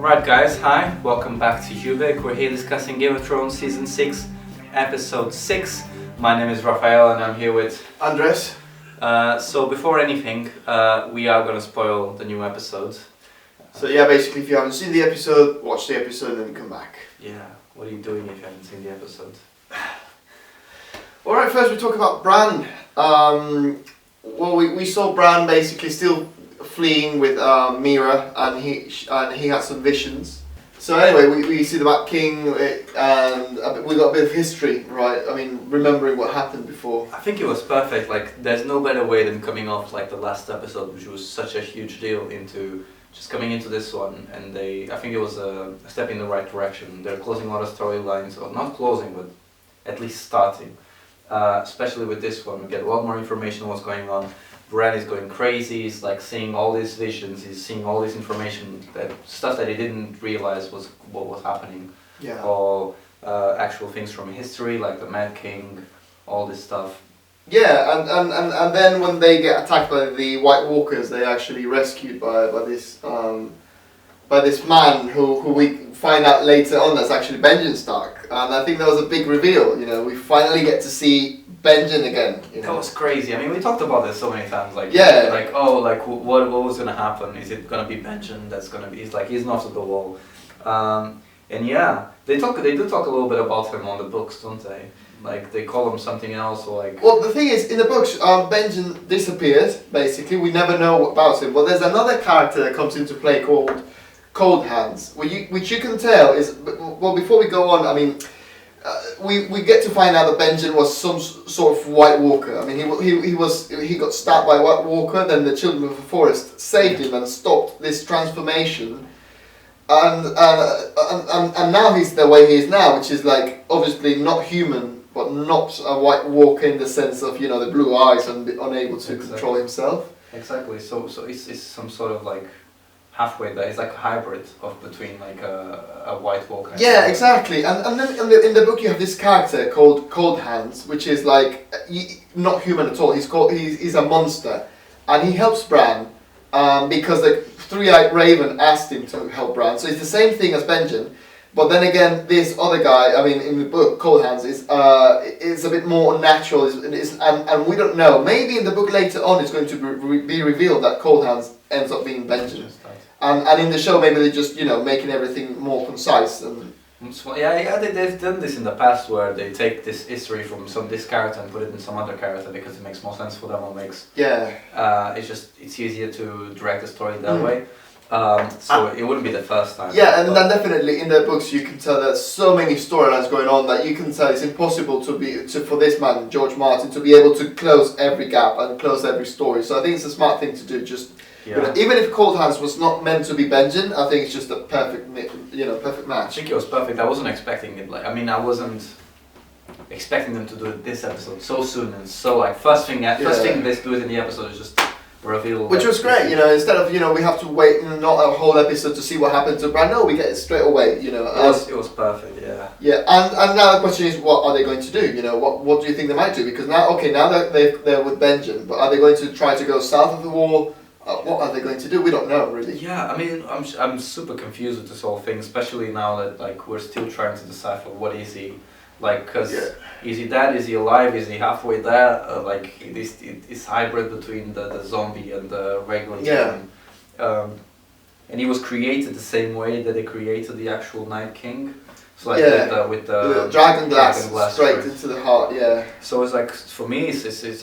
Right guys, hi, welcome back to Ubik. We're here discussing Game of Thrones Season 6, Episode 6. My name is Rafael and I'm here with Andres. So before anything, we are going to spoil the new episode. So yeah, basically if you haven't seen the episode, watch the episode and then come back. Yeah, what are you doing if you haven't seen the episode? Alright, first we talk about Bran. We saw Bran basically still fleeing with Mira, and he had some visions. So anyway, we see the Mad King, and we got a bit of history, right? I mean, remembering what happened before. I think it was perfect. Like, there's no better way than coming off like the last episode, which was such a huge deal, into just coming into this one. And I think it was a step in the right direction. They're closing a lot of storylines, or not closing, but at least starting. Especially with this one, we get a lot more information on what's going on. Bran is going crazy, he's like seeing all these visions, he's seeing all this information, stuff that he didn't realize was what was happening. Yeah. All actual things from history, like the Mad King, all this stuff. Yeah, and then when they get attacked by the White Walkers, they're actually rescued by this man who we find out later on that's actually Benjen Stark. And I think that was a big reveal, you know, we finally get to see Benjen again. You know? That was crazy. I mean, we talked about this so many times. Like, yeah, like what was gonna happen? Is it gonna be Benjen? That's gonna be. He's not at the wall. And yeah, they do talk a little bit about him on the books, don't they? Like they call him something else, or like. Well, the thing is, in the books, Benjen disappears. Basically, we never know about him. But there's another character that comes into play called Cold Hands, which you can tell is. Well, before we go on, I mean. We get to find out that Benjen was some sort of White Walker. I mean, he got stabbed by a White Walker. Then the Children of the Forest saved him and stopped this transformation. And now he's the way he is now, which is like obviously not human, but not a White Walker in the sense of, you know, the blue eyes and unable to control himself. Exactly. So it's some sort of like. Halfway there, it's like a hybrid of between like a White Walker. Yeah, exactly. And then in the book you have this character called Cold Hands, which is like not human at all. He's a monster, and he helps Bran because the three-eyed Raven asked him to help Bran. So it's the same thing as Benjen, but then again, this other guy, I mean, in the book Cold Hands is a bit more natural. And we don't know. Maybe in the book later on, it's going to be revealed that Cold Hands ends up being Benjen. And in the show, maybe they're just, you know, making everything more concise. And they've done this in the past where they take this history from this character and put it in some other character because it makes more sense for them, or makes it's easier to direct the story that way. So it wouldn't be the first time. Yeah, and then definitely in the books you can tell there's so many storylines going on that you can tell it's impossible for this man George Martin to be able to close every gap and close every story. So I think it's a smart thing to do. Just. Yeah. Even if Cold Hands was not meant to be Benjen, I think it's just a perfect match. I think it was perfect. I wasn't expecting it. I wasn't expecting them to do it this episode so soon and so like first thing they do it in the episode is just reveal. Which was great, you know. Instead of we have to wait not a whole episode to see what happened to Bran. No, we get it straight away. You know. It was perfect. Yeah. Yeah, and now the question is, what are they going to do? You know, what do you think they might do? Because now that they're with Benjen, but are they going to try to go south of the wall? What are they going to do? We don't know, really. Yeah, I mean, I'm super confused with this whole thing, especially now that like we're still trying to decipher what is he, like, because is he dead? Is he alive? Is he halfway there? Like this hybrid between the zombie and the regular human. And he was created the same way that they created the actual Night King. So like with the dragon glass straight into the heart. Yeah. So it's like for me,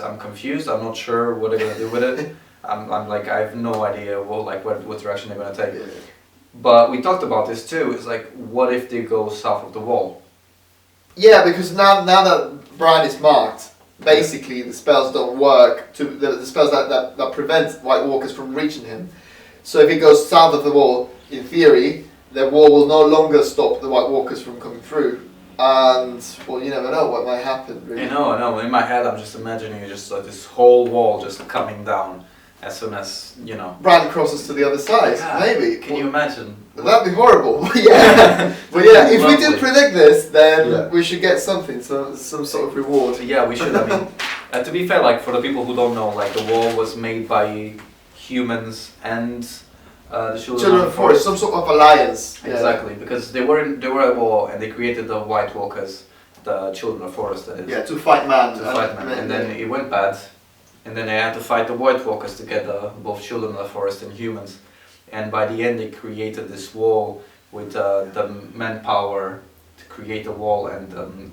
I'm confused. I'm not sure what they're gonna do with it. I'm like, I have no idea what direction they're going to take. Yeah. But we talked about this too. It's like, what if they go south of the wall? Yeah, because now that Bran is marked, basically the spells don't work. The spells that prevent White Walkers from reaching him. So if he goes south of the wall, in theory, the wall will no longer stop the White Walkers from coming through. And well, you never know what might happen. Really. I know. In my head, I'm just imagining just like this whole wall just coming down. As soon as, you know... Bran crosses to the other side, maybe. Can you imagine? That'd be horrible. Yeah. But yeah, if we did predict this, then we should get something, some sort of reward. Yeah, we should. I mean, to be fair, like for the people who don't know, like the wall was made by humans and The Children of the Forest, some sort of alliance. Exactly, because they were at war and they created the White Walkers, the Children of the Forest. That is. Yeah, to fight man. And then it went bad, and then they had to fight the White Walkers together, both Children of the Forest and humans. And by the end, they created this wall with the manpower to create a wall and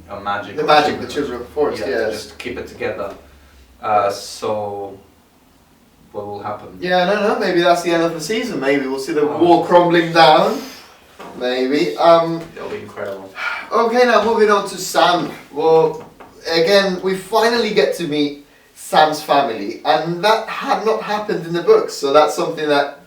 a magic. The magic, the Children of the Forest. Yeah, to just keep it together. So. What will happen? Yeah, I don't know. Maybe that's the end of the season. Maybe we'll see the wall crumbling down. Maybe. That'll be incredible. Okay, now moving on to Sam. Well, again, we finally get to meet Sam's family, and that had not happened in the books. So that's something that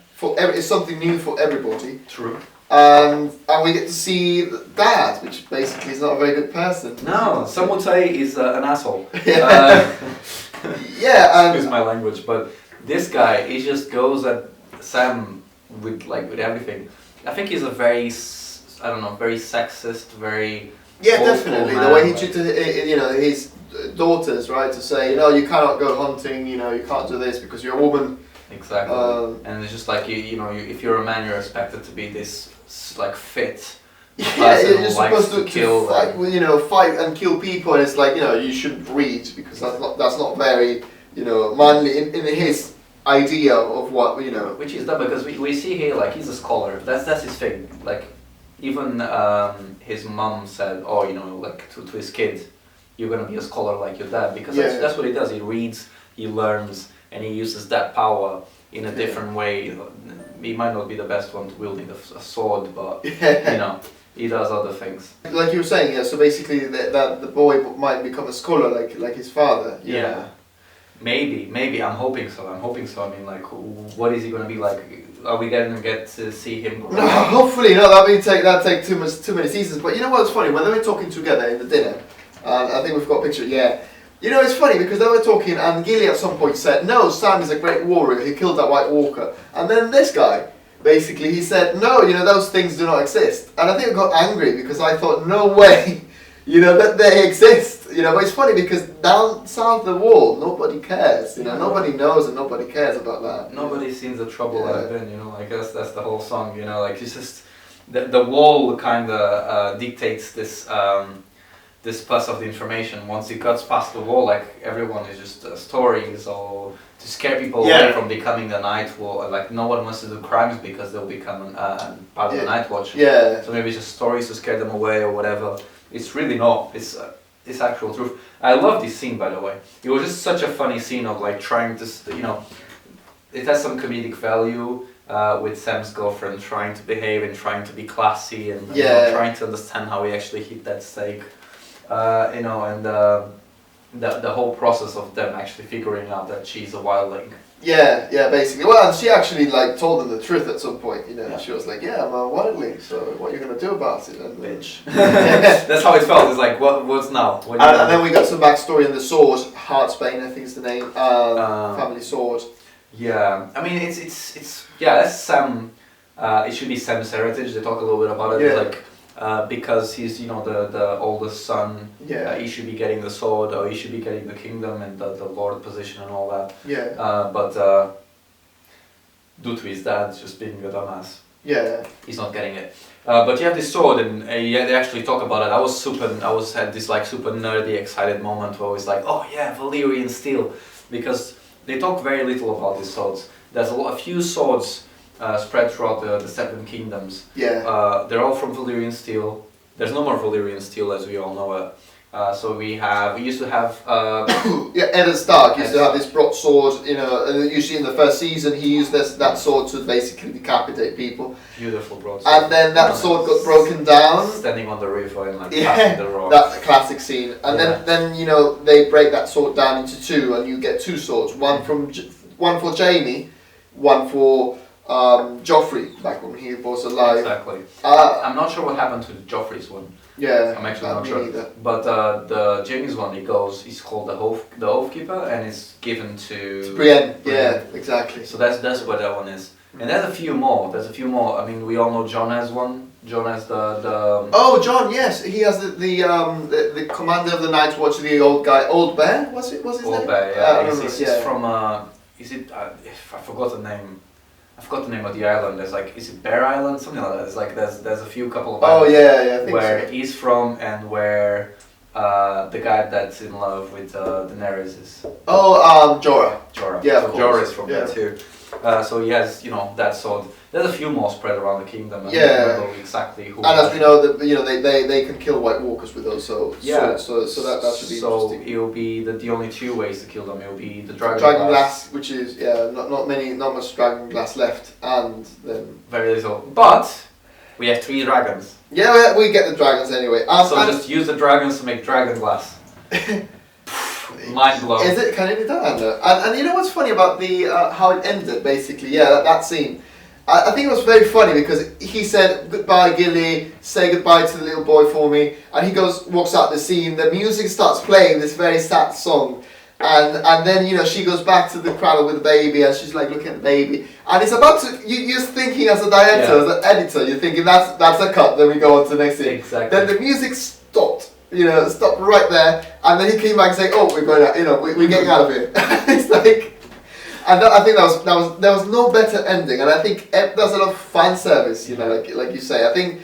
is something new for everybody. True. And we get to see Dad, which basically is not a very good person. No, some would say he's an asshole. Yeah. Excuse my language, but. This guy, he just goes at Sam with everything. I think he's a very, very sexist, very. Yeah, definitely. The way he treated, his daughters, right? To say, you cannot go hunting. You can't do this because you're a woman. Exactly. And it's just like if you're a man, you're expected to be this fit. Yeah, you're supposed to kill, fight and kill people, and it's like you shouldn't read because that's not very. Manly in his idea of what Which is that because we see here he's a scholar. That's his thing. Even his mom said, to his kid, you're gonna be a scholar like your dad because that's what he does. He reads, he learns, and he uses that power in a different way. He might not be the best one to wielding a sword, but he does other things. Like you were saying, so basically that the boy might become a scholar like his father. Yeah. Maybe. I'm hoping so. I mean, what is he going to be like? Are we going to get to see him grow? No, hopefully not. That'd take too many seasons. But you know what's funny? When they were talking together in the dinner, I think we've got a picture. Yeah. It's funny because they were talking, and Gilly at some point said, "No, Sam is a great warrior. He killed that White Walker." And then this guy, basically, he said, "No, those things do not exist." And I think I got angry because I thought, "No way." That they exist, but it's funny because down south of the wall, nobody cares, nobody knows and nobody cares about that. Nobody's seen the trouble I've been, I guess that's the whole song, it's just, the wall kind of dictates this pass of the information. Once it cuts past the wall, everyone is just stories or to scare people away from becoming a night watch. No one wants to do crimes because they'll become part of the night watch. Yeah. So maybe it's just stories to scare them away or whatever. It's really not. It's actual truth. I love this scene, by the way. It was just such a funny scene of trying to, it has some comedic value with Sam's girlfriend trying to behave and trying to be classy and trying to understand how he actually hit that stake, and the whole process of them actually figuring out that she's a wildling. Yeah, basically. Well, and she actually told them the truth at some point. She was like, "Yeah, I'm a wildling. So what are you gonna do about it?" And bitch. That's how it felt. It's like, what's now? And then we got some backstory in the sword. Heartsbane, I think is the name. Family sword. Yeah, I mean it's that's Sam. It should be Sam's heritage. They talk a little bit about it. Yeah. Because he's the oldest son, he should be getting the sword or he should be getting the kingdom and the lord position and all that. Yeah. But due to his dad just being a dumbass, he's not getting it. But you have this sword and they actually talk about it. I had this super nerdy excited moment where I was like, oh yeah, Valyrian steel, because they talk very little about these swords. There's a few swords spread throughout the Seven Kingdoms. Yeah. They're all from Valyrian steel. There's no more Valyrian steel as we all know it. So we used to have... Eddard Stark used to have this broadsword, and usually in the first season he used that sword to basically decapitate people. Beautiful broadsword. And then that sword got broken down. Standing on the river and passing the rock. That classic scene. And then they break that sword down into two and you get two swords. One for Jaime, one for... Joffrey, back when he was alive. Exactly. I'm not sure what happened to Joffrey's one. Yeah, I'm actually not sure. Either. But the Jaime's one, he's called the Oathkeeper, and it's given to Brienne. Yeah, exactly. So that's what that one is. And there's a few more. I mean, we all know Jon has one. Jon has the. Oh, Jon! Yes, he has the commander of the Night Watch, the old guy, Old Bear. What's his name? Old Bear. Yeah. He's from. Is it? I forgot the name. I forgot the name of the island. There's like, is it Bear Island? Something like that. It's like there's a few couple of Oh islands yeah, I think where so. he's from and where the guy that's in love with Daenerys is. Oh, Jorah. Jorah. Yeah, so of course. Jorah is from Yeah. there too. So he has, that sword. There's a few more spread around the kingdom. And Yeah. I don't know exactly who. And as we know, that they can kill White Walkers with those, so Yeah. so that should be So interesting. it'll be the only two ways to kill them. It'll be the dragon Glass, which is not much dragon glass left, and then very little. But we have 3 dragons. yeah, we get the dragons anyway. So just use the dragons to make dragon glass. Mind blown. Is it? Can it be done? And you know what's funny about the how it ended? Basically, yeah, that scene. I think it was very funny because he said goodbye, Gilly. Say goodbye to the little boy for me. And he walks out the scene. The music starts playing this very sad song, and then she goes back to the crowd with the baby, and she's like looking at the baby, and it's about to. You're thinking as a director, as an editor, you're thinking that's a cut. Then we go on to the next scene. Exactly. Then the music stopped. Stopped right there, and then he came back and said, "Oh, we're going out. We're getting out of here." It's like, and I think there was no better ending, and I think there's a lot of fan service. Like you say, I think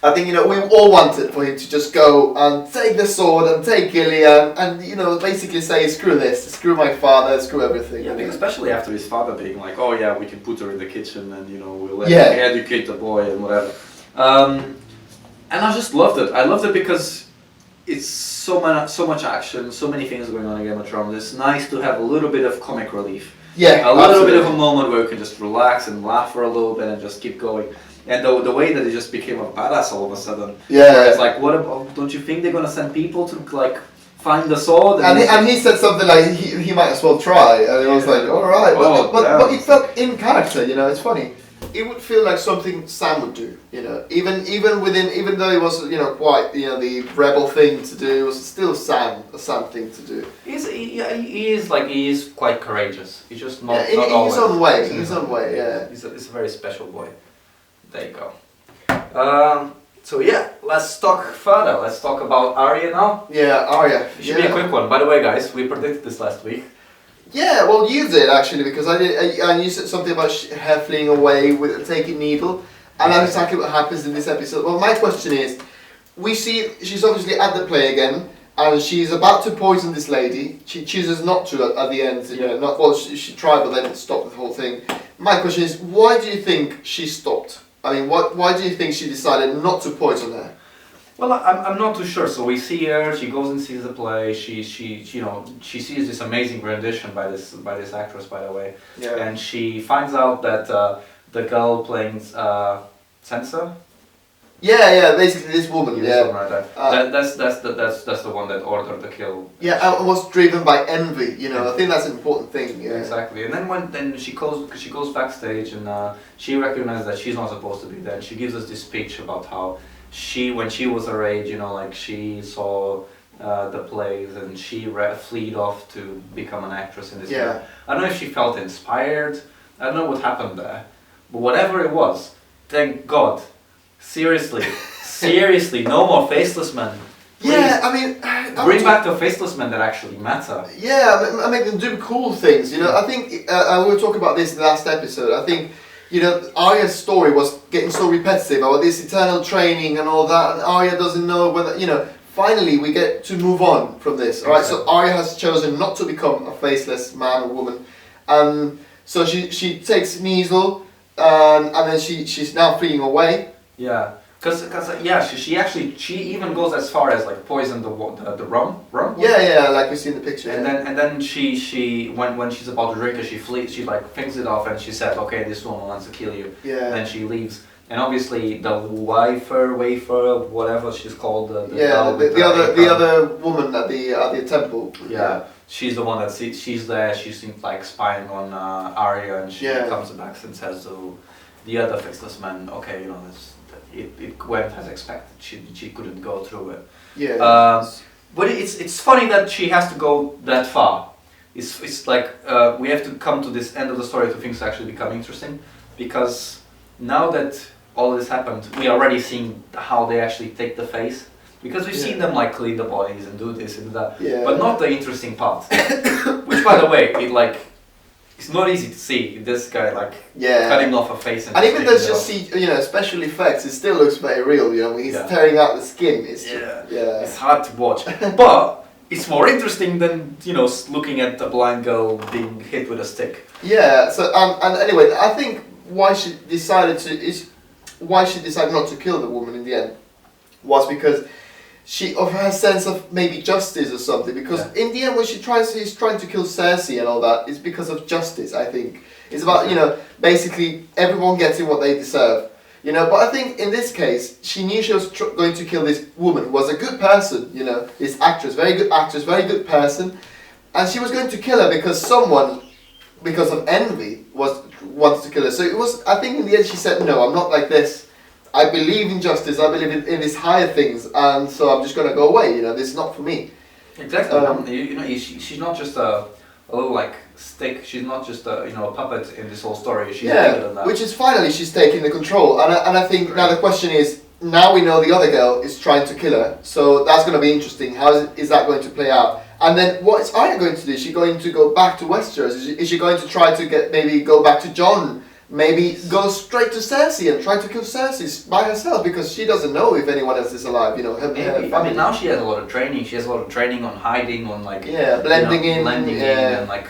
we all wanted for him to just go and take the sword and take Gillian and basically say, "Screw this, screw my father, screw everything." Yeah, especially after his father being like, "Oh yeah, we can put her in the kitchen and we'll let Yeah. her educate the boy and whatever." And I just loved it. I loved it because it's so much action, so many things going on in Game of Thrones. It's nice to have a little bit of comic relief. Yeah, a little absolutely. bit of a moment where you can just relax and laugh for a little bit and just keep going. And the way that it just became a badass all of a sudden. Yeah. It's like, what about, don't you think they're gonna send people to like find the sword? And he said something like he might as well try, and it was like, all right, but it felt in character. It's funny. It would feel like something Sam would do. Even though it was quite the rebel thing to do, it was still a Sam thing to do. He is quite courageous. He's just not in always. his own way. In his own way, yeah. He's a very special boy. There you go. So yeah, let's talk further. Let's talk about Arya now. Yeah, Arya. It should be a quick one. By the way, guys, we predicted this last week. Yeah, well, you did actually, because I did, and you said something about her fleeing away with taking Needle, and that's exactly what happens in this episode. Well, my question is, we see she's obviously at the play again, and she's about to poison this lady. She chooses not to at the end. She tried, but then it stopped the whole thing. My question is, why do you think she stopped? I mean, why do you think she decided not to poison her? Well, I'm not too sure. So we see her. She goes and sees the play. She sees this amazing rendition by this actress, by the way. Yeah. And she finds out that the girl playing Sansa. Yeah. Basically, this woman. This one right there. That's the one that ordered the kill. Yeah, and was driven by envy. I think that's an important thing. Yeah. Exactly. And then she goes backstage and she recognizes that she's not supposed to be there. And she gives us this speech about how when she was her age, she saw the plays and she fled off to become an actress in this. Yeah. Film. I don't know if she felt inspired. I don't know what happened there, but whatever it was, thank God. Seriously, no more faceless men. Please. Yeah, I mean, bring back the faceless men that actually matter. Yeah, I make them do cool things. I think we were talking about this in the last episode. I think Arya's story was getting so repetitive about this eternal training and all that, and Arya doesn't know whether Finally, we get to move on from this. All right, so Arya has chosen not to become a faceless man or woman, so she takes Neasel, and then she's now fleeing away. Yeah, because she even goes as far as like poison the rum. Yeah, like we see in the picture. And then she when she's about to drink it, she flees. She like thinks it off and she said, "Okay, this woman wants to kill you." Yeah. And then she leaves. And obviously the wafer, whatever she's called. The other woman at the temple. Yeah. She's the one that she's there. She seems like spying on Arya, and she comes back and says to the other faceless man, "Okay, it went as expected. She couldn't go through it." Yeah. But it's funny that she has to go that far. It's like we have to come to this end of the story to things actually become interesting, because now that all this happened, we are already seeing how they actually take the face. Because we've seen them like clean the bodies and do this and that, but not the interesting part. Which, by the way, it's not easy to see this guy like Yeah. cutting off a face And even though it's just special effects, it still looks very real. You know, when he's tearing out the skin. It's hard to watch, but it's more interesting than looking at a blind girl being hit with a stick. Yeah. So and anyway, I think why she decided not to kill the woman in the end was because of her sense of maybe justice or something. Because in the end, when he's trying to kill Cersei and all that, it's because of justice. I think it's about basically everyone getting what they deserve. But I think in this case, she knew she was going to kill this woman who was a good person. This actress, very good actress, very good person, and she was going to kill her because someone, because of envy, wanted to kill her. So it was. I think in the end, she said, "No, I'm not like this. I believe in justice. I believe in these higher things, and so I'm just gonna go away. This is not for me." Exactly. She's not just a little like stick. She's not just a puppet in this whole story. She's bigger than that. Which is finally she's taking the control, and I think now the question is, now we know the other girl is trying to kill her, so that's going to be interesting. How is that going to play out? And then what is Arya going to do? Is she going to go back to Westeros? Is she going to try to go back to Jon? Maybe go straight to Cersei and try to kill Cersei by herself because she doesn't know if anyone else is alive. Her I mean, now she has a lot of training. She has a lot of training on hiding, on like blending in, and like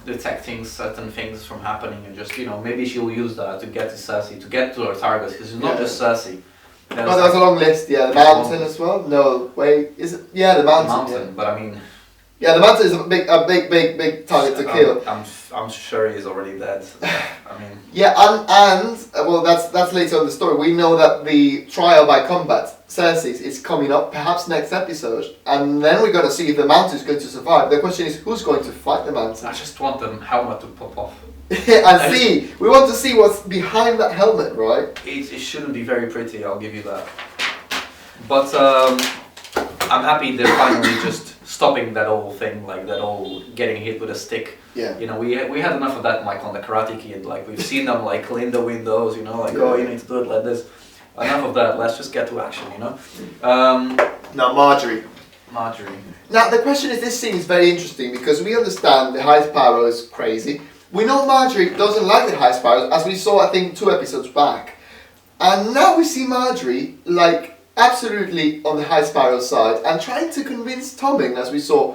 detecting certain things from happening, and just maybe she'll use that to get to Cersei, to get to her targets, because it's not just Cersei. There's a long list. Yeah, the mountain as well. No, wait, is it? Yeah, the mountain. But I mean. Yeah, the mountain is a big target to kill. I'm sure he's already dead. I mean. Yeah, and well, that's later on in the story. We know that the trial by combat, Cersei's, is coming up perhaps next episode, and then we're going to see if the mountain is going to survive. The question is, who's going to fight the mountain? I just want the helmet to pop off. We want to see what's behind that helmet, right? It shouldn't be very pretty. I'll give you that. But I'm happy they're finally just stopping that whole thing, like that whole getting hit with a stick. Yeah. We had enough of that, like on the Karate Kid. Like we've seen them like clean the windows, you need to do it like this. Enough of that. Let's just get to action, Now Margaery. Margaery. Now the question is, this scene is very interesting because we understand the High Sparrow is crazy. We know Margaery doesn't like the High Sparrow, as we saw I think 2 episodes back, and now we see Margaery like absolutely on the High Sparrow side and trying to convince Tommen, as we saw,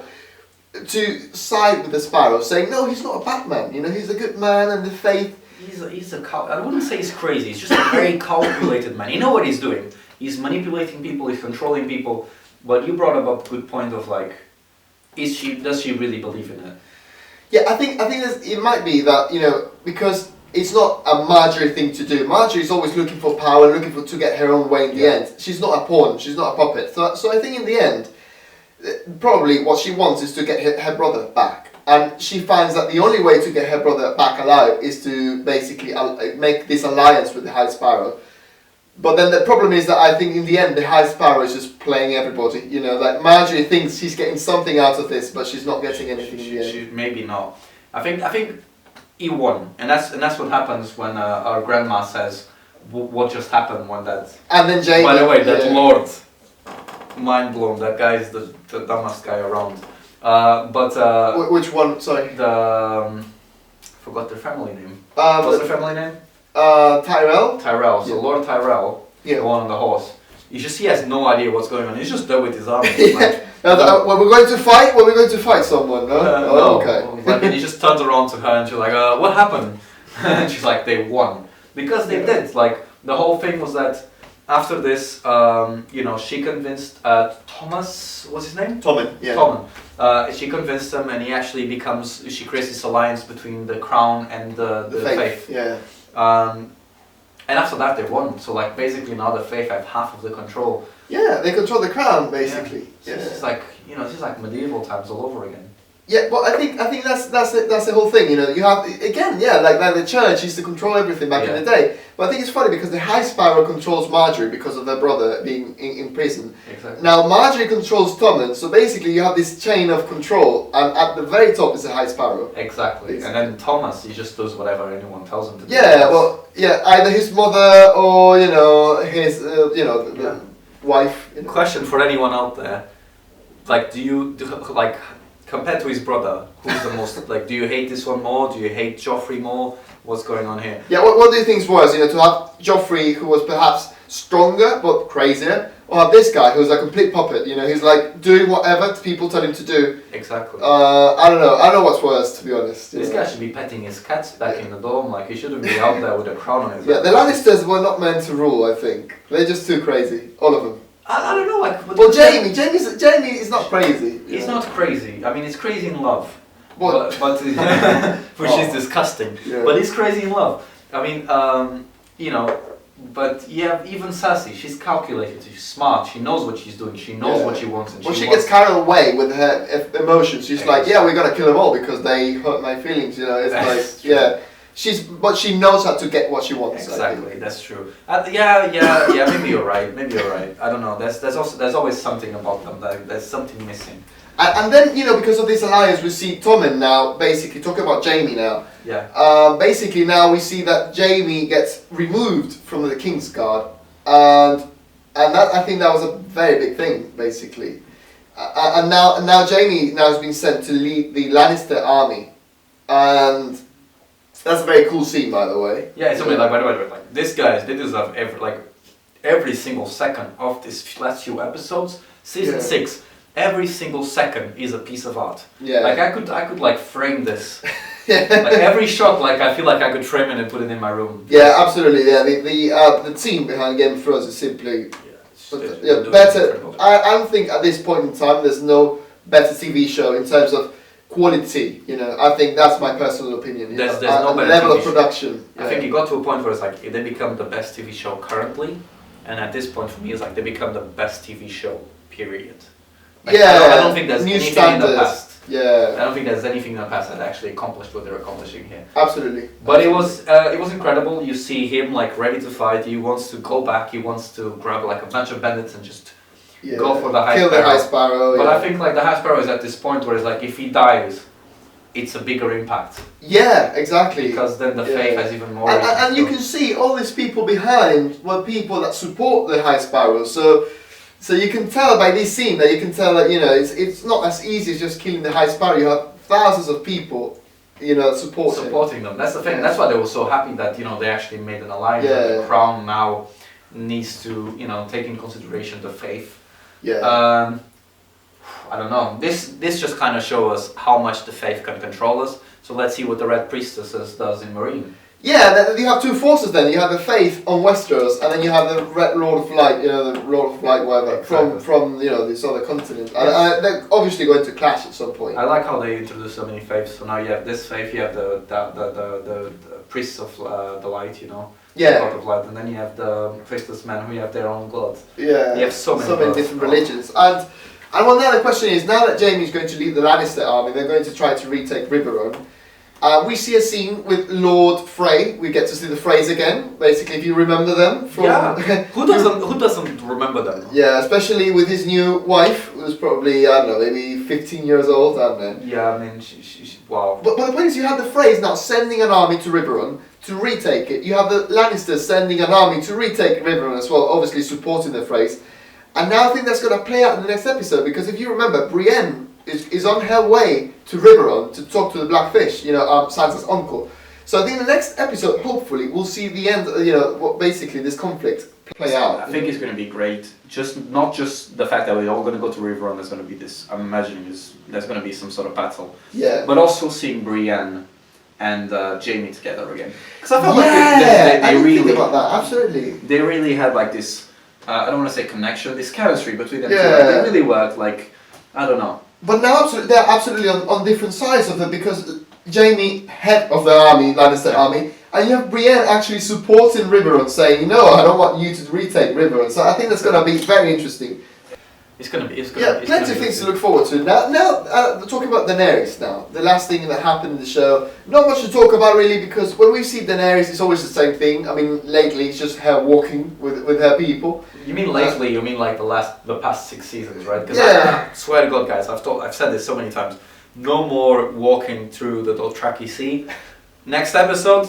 to side with the Sparrow, saying no, he's not a bad man. He's a good man, and the faith. I wouldn't say he's crazy. He's just a very calculated man. You know what he's doing. He's manipulating people. He's controlling people. But you brought up a good point of like, does she really believe in it? Yeah, I think it might be that because it's not a Margaery thing to do. Margaery's always looking for power, looking to get her own way in the end. She's not a pawn. She's not a puppet. So I think in the end, probably what she wants is to get her brother back. And she finds that the only way to get her brother back alive is to basically make this alliance with the High Sparrow. But then the problem is that I think in the end the High Sparrow is just playing everybody. Like Margaery thinks she's getting something out of this, but she's not getting anything in the end. Maybe not. I think he won, and that's what happens when our grandma says what just happened when that. And then Jaime. By the way, that Lord, mind blown. That guy is the dumbest guy around. Which one? Sorry. Forgot their family name. What's their family name? Tyrell. Tyrell. So Lord Tyrell, the one on the horse. He has no idea what's going on. He's just there with his arms. When we're going to fight, we're going to fight someone. No? No. Okay. And he just turns around to her and she's like, "What happened?" And she's like, "They won because they did." Like the whole thing was that after this, she convinced Thomas. What's his name? Tommen. Yeah. Tommen. She convinced him, and he actually she creates this alliance between the crown and the faith. Yeah. And after that, they won. So like basically now the faith have half of the control. Yeah, they control the crown basically. Yeah. It's like it's like medieval times all over again. Yeah, but I think that's the whole thing. You have again, like the church used to control everything back in the day. But I think it's funny because the High Sparrow controls Margaery because of their brother being in prison. Exactly. Now Margaery controls Tommen, so basically you have this chain of control, and at the very top is the High Sparrow. Exactly. And then Thomas, he just does whatever anyone tells him to do. Yeah, well, either his mother or his wife. Question for anyone out there: like, compared to his brother, who's the most like? Do you hate this one more? Do you hate Joffrey more? What's going on here? Yeah, what do you think is worse? You know, to have Joffrey, who was perhaps stronger but crazier, or have this guy who's a complete puppet? You know, he's like doing whatever people tell him to do. Exactly. I don't know. I don't know what's worse, to be honest. This guy should be petting his cats back in the dorm. Like he shouldn't be out there with a crown on his Yeah, head. the Lannisters were not meant to rule. I think they're just too crazy, all of them. I don't know. Like, Well, Jaime is not crazy. He's not crazy. I mean, he's crazy in love. What? But which is disgusting. Yeah. But he's crazy in love. I mean, you know, but yeah, even Sassy, she's calculated. She's smart. She knows what she's doing. She knows what she wants. And When she wants gets carried away with her emotions, she's like, "Yeah, we're gonna kill them all because they hurt my feelings." You know, it's That's like, true. yeah, but she knows how to get what she wants. Exactly, that's true. Yeah. Maybe you're right. I don't know. There's always something about them. There's something missing. And then, you know, because of this alliance, we see Tommen now, basically, talking about Jaime now. Yeah. Basically, now we see that Jaime gets removed from the King's Guard. And that, I think that was a very big thing, basically. And now Jaime now has been sent to lead the Lannister army. And that's a very cool scene, by the way. Yeah, it's something like, by the way, like, these guys, they deserve every single second of this last few episodes. Season 6. Every single second is a piece of art. Yeah. Like I could like frame this. Like every shot, like I feel like I could frame it and put it in my room. Yeah, absolutely. Yeah, the team behind Game of Thrones is simply better. I think at this point in time, there's no better TV show in terms of quality. You know, I think that's my personal opinion. There's no better level TV of production. I think it got to a point where it's like they become the best TV show currently, and at this point for me, it's like they become the best TV show. Period. Like, I don't think there's anything in the past. Yeah. I don't think there's anything in the past that actually accomplished what they're accomplishing here. Absolutely. But it was incredible. You see him like ready to fight. He wants to go back. He wants to grab like a bunch of bandits and just go for the High Sparrow. Kill the High Sparrow. But I think like the High Sparrow is at this point where it's like if he dies, it's a bigger impact. Yeah, exactly. Because then the faith has even more. And you can see all these people behind were people that support the High Sparrow. So you can tell by this scene that you know it's not as easy as just killing the High Sparrow. You have thousands of people, you know, supporting them. That's the thing. That's why they were so happy that you know they actually made an alliance. Yeah. The crown now needs to you know take in consideration the faith. Yeah. I don't know. This just kind of shows us how much the faith can control us. So let's see what the Red Priestesses does in Marine. Yeah, you have two forces then. You have the faith on Westeros, and then you have the Red Lord of Light, you know, the Lord of Light, whatever, Exactly. from you know this other continent. And they're obviously going to clash at some point. I like how they introduce so many faiths. So now you have this faith, you have the priests of the light, you know, the God of light, and then you have the priestess men who have their own god. Yeah, you have so many different religions. And well, now the question is, now that Jaime's going to lead the Lannister army, they're going to try to retake Riverrun. We see a scene with Lord Frey. We get to see the Freys again, basically, if you remember them. From who doesn't remember them? Yeah, especially with his new wife, who's probably, I don't know, maybe 15 years old, I don't know. Yeah, I mean, she wow. But the point is, you have the Freys now sending an army to Riverrun to retake it. You have the Lannisters sending an army to retake Riverrun as well, obviously supporting the Freys. And now I think that's going to play out in the next episode, because if you remember, Brienne is on her way to Riverrun to talk to the Blackfish, you know, Sansa's uncle. So I think the next episode, hopefully, we'll see the end, you know, what basically this conflict play out. I think it's going to be great. Not just the fact that we're all going to go to Riverrun. There's going to be this. I'm imagining there's going to be some sort of battle. Yeah. But also seeing Brienne and Jaime together again. Because I felt like they really think about that. Absolutely. They really had like this. I don't want to say connection. This chemistry between them two. Yeah. Like, they really worked. Like I don't know. But now they're absolutely on different sides of it, because Jaime, head of the army, Lannister army, and you have Brienne actually supporting Riverrun, saying, no, I don't want you to retake Riverrun. So I think that's going to be very interesting. It's gonna be. Plenty of things to look forward to. Now, talking about Daenerys now, the last thing that happened in the show. Not much to talk about really, because when we see Daenerys, it's always the same thing. I mean, lately it's just her walking with her people. You mean lately? You mean like the past 6 seasons, right? Because Yeah. I swear to God, guys, I've said this so many times. No more walking through the Dothraki Sea. Next episode,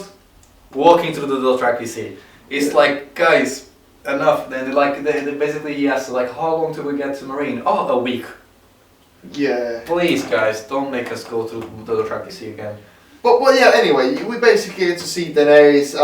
walking through the Dothraki Sea. It's like, guys. Enough. Then they basically he asked like, how long till we get to Marine? Oh, a week. Yeah. Please, guys, don't make us go through the Dothraki Sea again. But well, yeah. Anyway, we basically get to see Daenerys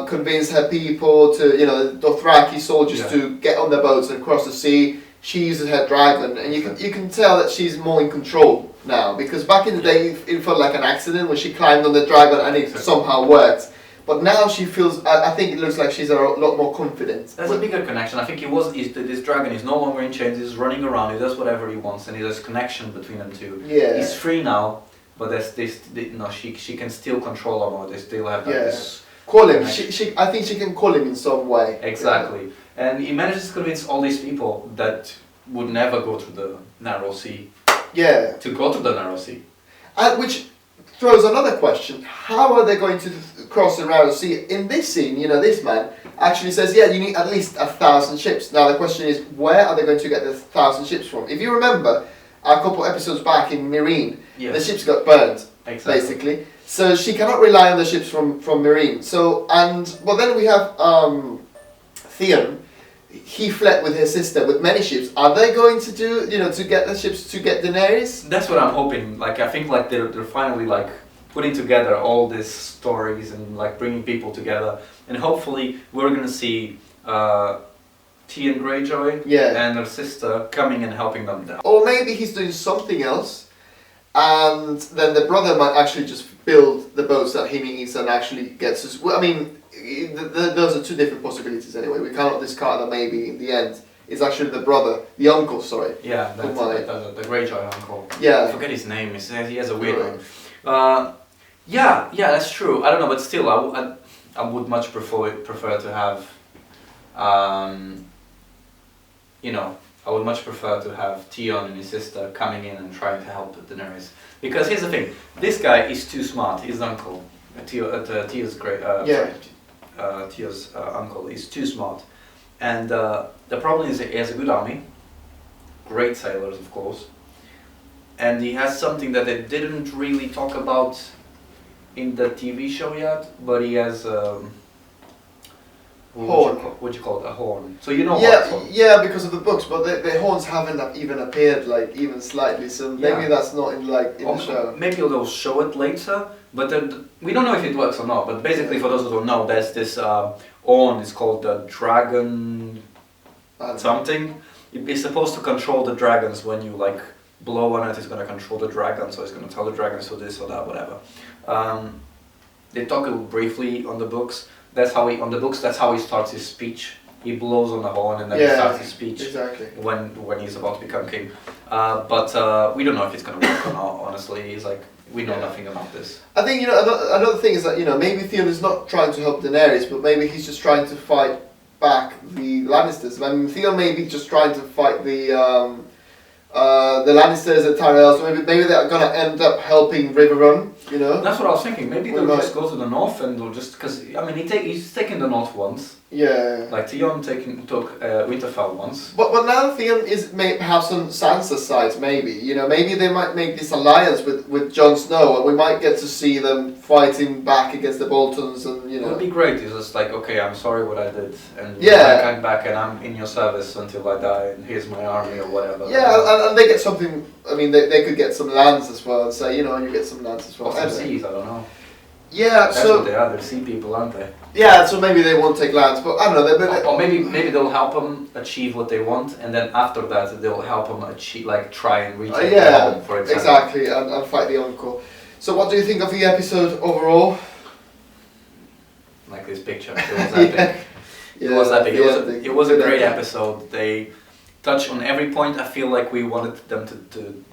convince her people to, the Dothraki soldiers to get on their boats and cross the sea. She uses her dragon, and you can tell that she's more in control now, because back in the day it felt like an accident when she climbed on the dragon and it somehow worked. But now she feels, I think it looks like she's a lot more confident. There's a bigger connection. I think this dragon is no longer in chains, he's running around, he does whatever he wants, and there's connection between them two. Yeah. He's free now, but she can still control him, or they still have this... Call him. I think she can call him in some way. Exactly. And he manages to convince all these people that would never go through the narrow sea. Yeah. To go through the narrow sea. Which throws another question. How are they going to cross the narrow sea? In this scene, this man actually says, you need at least 1,000 ships. Now the question is, where are they going to get the 1,000 ships from? If you remember, a couple episodes back in Meereen, the ships got burned, basically. So she cannot rely on the ships from Meereen. So, then we have Theon. He fled with his sister with many ships. Are they going to do, to get the ships to get Daenerys? That's what I'm hoping. Like, I think like they're finally like putting together all these stories and like bringing people together, and hopefully we're gonna see Theon Greyjoy and her sister coming and helping them down. Or maybe he's doing something else, and then the brother might actually just build the boats that he needs and actually gets us. Well, I mean, those are two different possibilities anyway. We cannot discard that maybe in the end it's actually the brother, the uncle, sorry. Yeah, the Greyjoy uncle. Yeah. I forget his name, he has a weird name. Yeah, that's true. I don't know, but still, I would much prefer to have, I would much prefer to have Theon and his sister coming in and trying to help Daenerys. Because here's the thing, this guy is too smart, his uncle, Theo's uncle is too smart. And the problem is that he has a good army, great sailors of course, and he has something that they didn't really talk about in the TV show yet, but he has horn. What do you call it? A horn. So you know Yeah, because of the books, but the horns haven't even appeared like even slightly, so maybe that's not in the show. Maybe they'll show it later, but we don't know if it works or not. But basically, for those who don't know, there's this horn. It's called the dragon something. It's supposed to control the dragons. When you like blow on it, it's going to control the dragon, so it's going to tell the dragons to this or that, whatever. They talk briefly on the books. That's how he starts his speech. He blows on the horn and then he starts his speech when he's about to become king. But we don't know if it's going to work or not, honestly. It's like, we know nothing about this. I think, another thing is that, maybe Theon is not trying to help Daenerys, but maybe he's just trying to fight back the Lannisters. I mean, Theon may be just trying to fight the Lannisters, the Tyrells, so maybe they're going to end up helping Riverrun, That's what I was thinking. Maybe they'll just go to the north and they'll just... Because, I mean, he's taken the north once. Yeah. Like Theon took Winterfell once. But now Theon may have some Sansa's side, maybe. Maybe they might make this alliance with Jon Snow, and we might get to see them fighting back against the Boltons, and It would be great. It's just like, okay, I'm sorry what I did, and I'm back and I'm in your service until I die, and here's my army or whatever. Yeah, and they get something. I mean, they could get some lands as well, and say, you get some lands as well. Or some seas, I don't know. Yeah, that's what they are. They're sea people, aren't they? Yeah, so maybe they won't take lands, but I don't know. Or maybe they'll help them achieve what they want, and then after that they'll help them achieve, like try and reach their home, for example. Exactly, and fight the uncle. So, what do you think of the episode overall? Like this picture, it was epic. It was epic. It was a great episode. They touch on every point. I feel like we wanted them to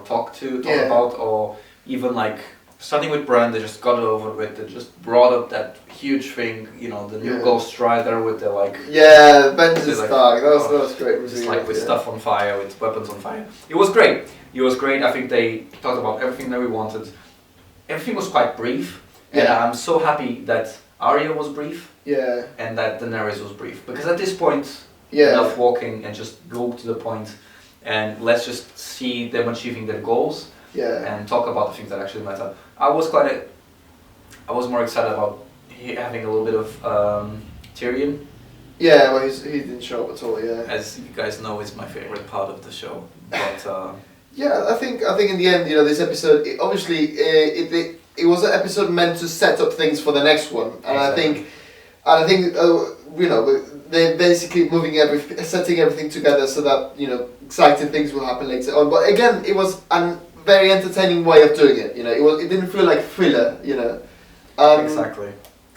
talk about, or even like. Starting with Bran, they just got it over with. They just brought up that huge thing, the new Ghost Rider with the like. Yeah, Benjen Stark. That was great. Just like with stuff on fire, with weapons on fire. It was great. I think they talked about everything that we wanted. Everything was quite brief, and I'm so happy that Arya was brief. Yeah. And that Daenerys was brief, because at this point, enough walking and just go to the point, and let's just see them achieving their goals. Yeah. And talk about the things that actually matter. I was more excited about having a little bit of Tyrion Yeah, well, he didn't show up at all. Yeah. As you guys know, is my favorite part of the show. But yeah, I think in the end, this episode, it was an episode meant to set up things for the next one, and exactly. I think they're basically setting everything together so that exciting things will happen later on. But again, it was a very entertaining way of doing it. It didn't feel like filler. Exactly.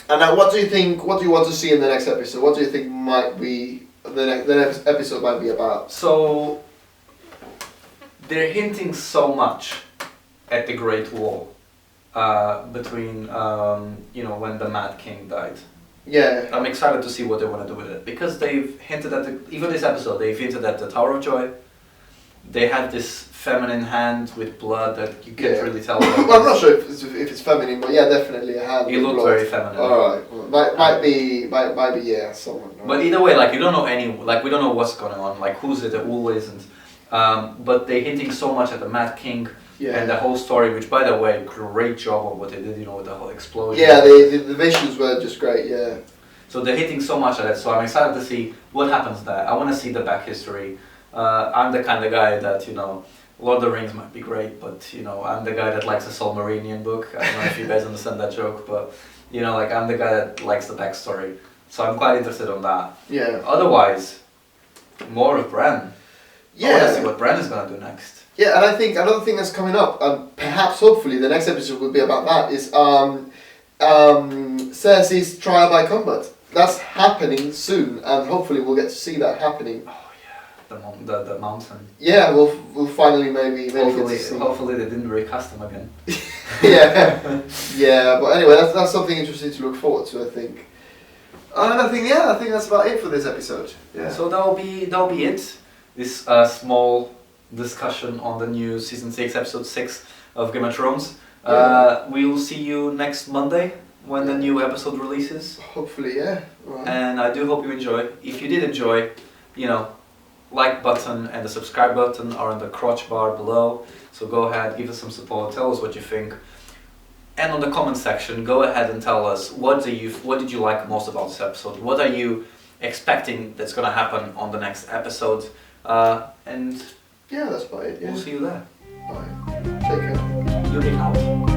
And what do you think? What do you want to see in the next episode? What do you think might be the next episode might be about? So they're hinting so much at the Great War between when the Mad King died. Yeah. I'm excited to see what they want to do with it because they've hinted at even this episode they've hinted at the Tower of Joy. They had this feminine hand with blood that you can't really tell. Well, I'm not sure if it's feminine, but yeah, definitely a hand. It looked very feminine. Alright, well, might be yeah, someone. Right? But either way, you don't know we don't know what's going on, who's it, who isn't. But they're hinting so much at the Mad King and the whole story, which by the way, great job on what they did, with the whole explosion. Yeah, the visuals were just great, yeah. So they're hitting so much at it, so I'm excited to see what happens there. I want to see the back history. I'm the kind of guy that, Lord of the Rings might be great, but, I'm the guy that likes a Silmarillion book. I don't know if you guys understand that joke, but, I'm the guy that likes the backstory. So I'm quite interested on that. Yeah. Otherwise, more of Bran. Yeah. I want to see what Bran is going to do next. Yeah, and I think another thing that's coming up, and perhaps hopefully the next episode will be about that, is Cersei's trial by combat. That's happening soon, and hopefully we'll get to see that happening. The mountain. Yeah, we'll finally maybe hopefully, get to see. Hopefully they didn't recast him again. yeah. But anyway, that's something interesting to look forward to, I think. And I think that's about it for this episode. Yeah. So that'll be it. This small discussion on the new season 6, episode 6 of Game of Thrones. We will see you next Monday when the new episode releases. Hopefully, yeah. Right. And I do hope you enjoy. If you did enjoy, like button and the subscribe button are in the crotch bar below. So go ahead, give us some support, tell us what you think. And on the comment section, go ahead and tell us what did you like most about this episode? What are you expecting that's going to happen on the next episode? And yeah, that's about it. Yeah. We'll see you there. Bye. Take care. Ubik out.